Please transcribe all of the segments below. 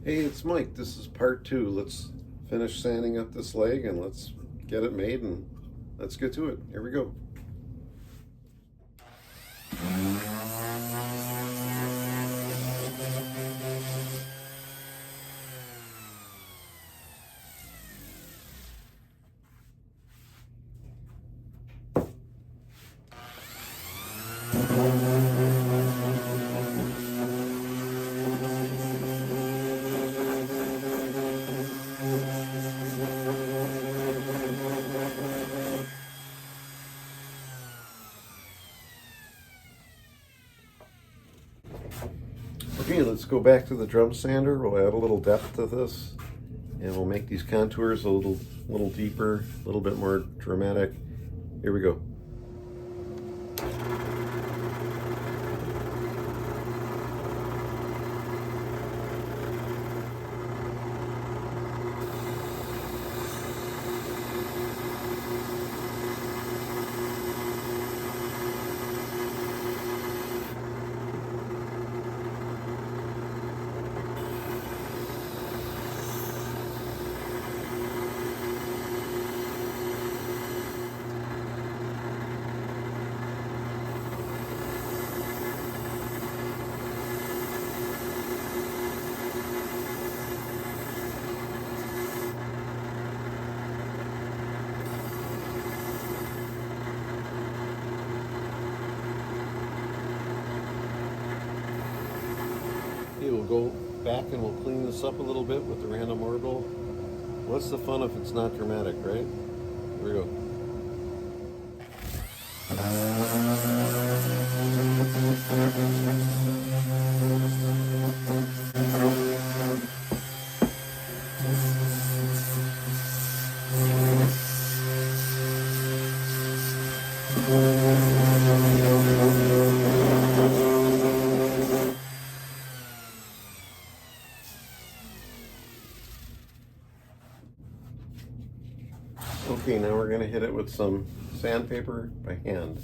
Hey, it's Mike. This is part two. Let's finish sanding up this leg and let's get it made and let's get to it. Here we go. Okay, let's go back to the drum sander. We'll add a little depth to this and we'll make these contours a little deeper, a little bit more dramatic. Here we go. We'll go back and we'll clean this up a little bit with the random orbital. What's the fun if it's not dramatic, right? Here we go. Okay, now we're going to hit it with some sandpaper by hand.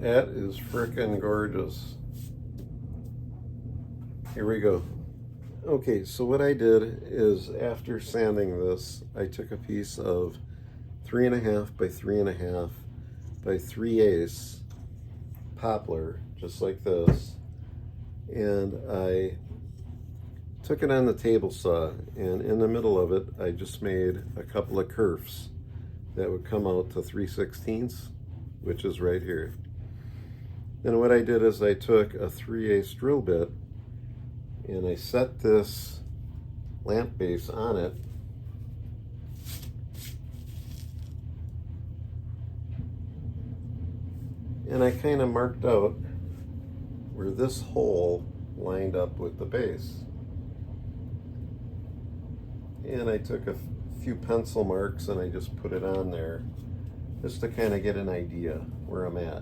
That is frickin' gorgeous. Here we go. Okay, so what I did is after sanding this, I took a piece of 3.5 by 3.5 by 3/8 poplar, just like this, and I took it on the table saw, and in the middle of it, I just made a couple of kerfs that would come out to 3/16, which is right here. Then what I did is I took a 3/8 drill bit and I set this lamp base on it. And I kind of marked out where this hole lined up with the base. And I took a few pencil marks and I just put it on there just to kind of get an idea where I'm at.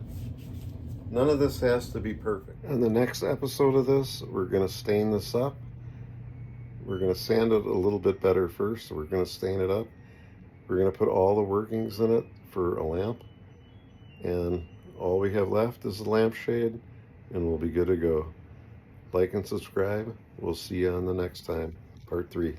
None of this has to be perfect. In the next episode of this, we're going to stain this up. We're going to sand it a little bit better first. So we're going to stain it up. We're going to put all the workings in it for a lamp. And all we have left is the lampshade, and we'll be good to go. Like and subscribe. We'll see you on the next time. Part 3.